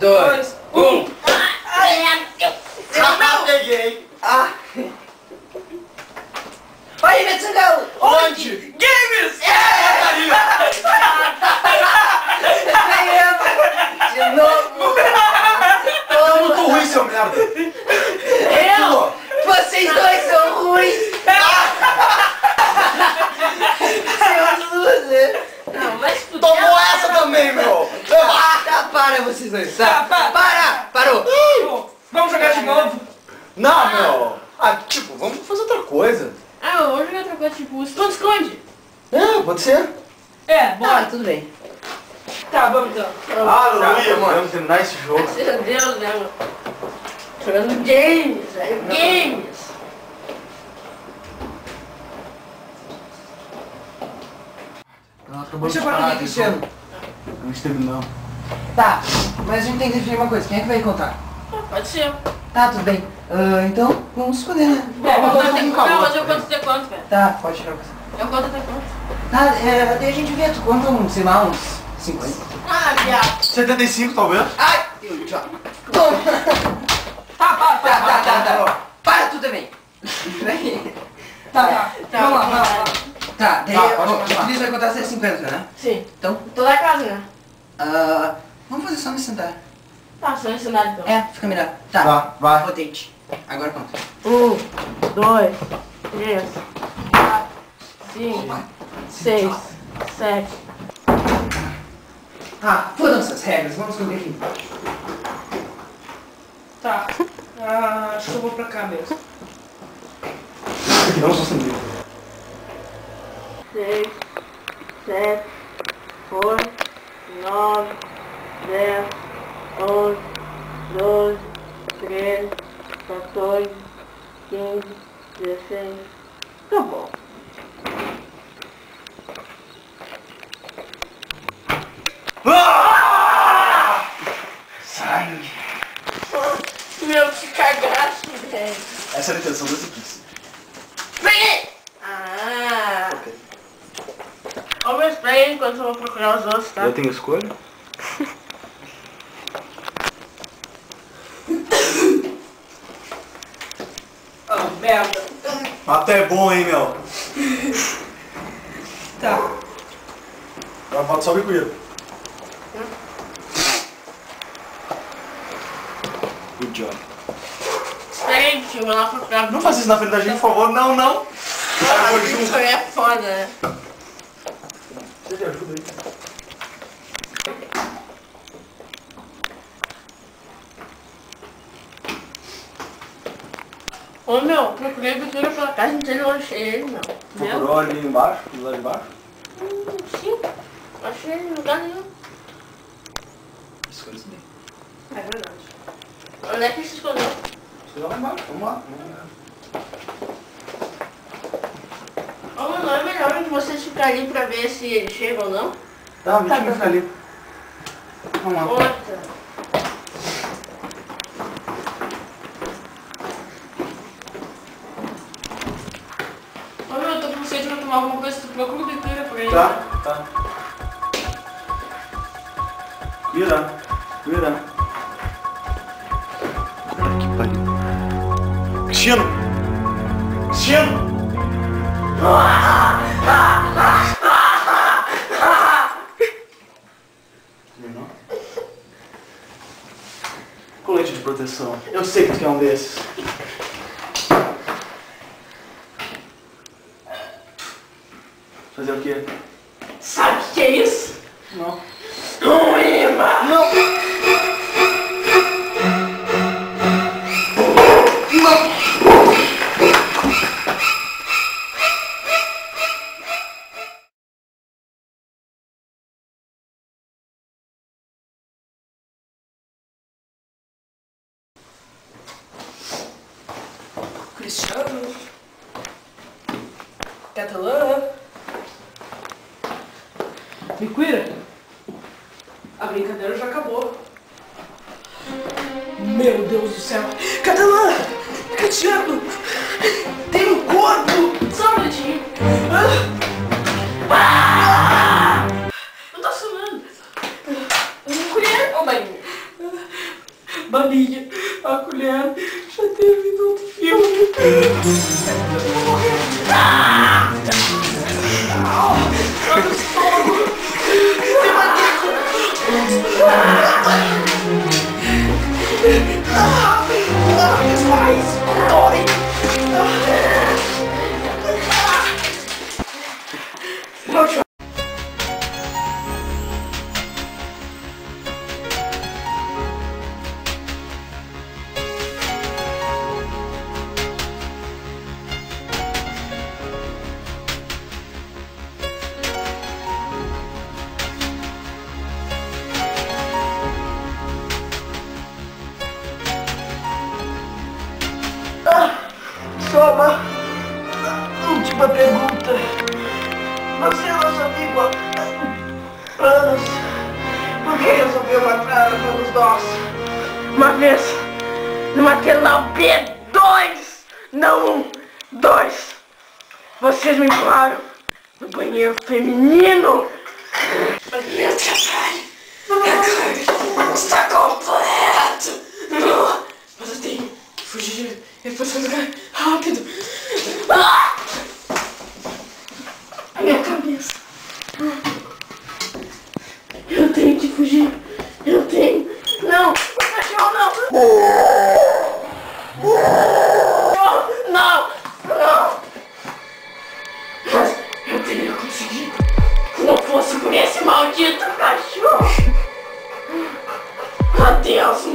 2, 1. Peguei. Vai, Metsugão! Onde? Games! De novo! Eu não tô ruim, seu merda. Vocês dois são ruins! Seus losers! Não, mas fudeu. Tomou essa também, meu. Tá, para vocês dois, tá? Parou! Vamos jogar de novo? Não, meu. Tipo, vamos fazer outra coisa. Vamos jogar outra coisa, tipo, esconde-esconde. Pode ser. Bora, tudo bem. Tá, vamos então. Aleluia, mano. Vamos terminar esse jogo. Meu Deus, né, meu? Jogando games, velho. Games. Deixa eu parar aqui, Cristiano. A gente terminou. Tá, mas a gente tem que definir uma coisa. Quem é que vai contar? Pode ser. Tá, tudo bem. Então, vamos escolher, né? Não, mas eu conto até quanto, velho? Tá, pode tirar você. Eu conto até quanto? Tá, daí a gente vê, tu conta sei lá, uns 50. Viado. 75, talvez. Ai, eu já. Toma. Tá. Para tu também. Tá. Vamos lá. Tá, daí pode o continuar. Cris vai contar até 50, né? Sim. Então, Tô da casa, né? vamos fazer só me sentar. Tá, só ensinar então. Fica melhor. Tá, Tá, vai. rotate. Agora conta. 1, 2, 3, 4, 5, 6, 7. Foda-se as regras, vamos escolher aqui. Tá. Acho que eu vou pra cá mesmo. Não sou sem 6, 7, 8, 9, 10, 11, 12, 13, 14, 15, 16. Tá bom. sangue. Meu, que cagaço, velho. Essa é a intenção desse quiz. Peguei! Ô, meu, espera aí enquanto eu vou procurar os outros, tá? Eu tenho escolha? Merda. Até é bom, hein, meu. Tá. Agora falta só o bicuído. Good job. Espera aí, que eu vou lá procurar. Não faça isso na frente da gente, por favor. Não. Isso aí é foda, né? Você me ajuda aí. Ô, meu, procurei biquíni pela casa inteira e não achei ele, meu. Procurou ali embaixo, do lado de baixo? Sim, achei ele em lugar nenhum. Escolha isso daí. É verdade. Onde é que se escondeu? Escolha lá embaixo, vamos lá. Ô, meu, não é melhor que vocês ficarem ali pra ver se ele chega ou não? Tá, o Vitinho fica ali. Vamos lá. Outra. Ô, meu, eu tô com sede pra tomar alguma coisa, tu procura o biquíni por aí. Tá. Vira. Que pariu. Cristiano! Terminou? Colete de proteção. Eu sei que tu quer um desses. Fazer o quê? Sabe o que é isso? Não. Um imã! Não! Cristiano. Catalã. Biquíra. A brincadeira já acabou. Meu Deus do céu. Catalã! Cristiano! Tem um corpo! Só um minutinho. Não tá sonando. Mulher ou bainha? balinha, a colher. Já terminou o filme. Eu vou morrer. Olha o estômago. Você bateu. Faz. Dói. Não chora. Só uma última pergunta. Você é nosso amigo há anos. Por que resolveu matar todos nós? Uma vez, no canal B2, não 2, vocês me empurraram no banheiro feminino. Mas meu trabalho agora está completo. Mas eu tenho que fugir e depois lugar rápido. Minha cabeça. Eu tenho que fugir. Eu tenho. Não, o cachorro não. Não, não. Mas eu teria conseguido. Se não fosse por esse maldito cachorro. Adeus,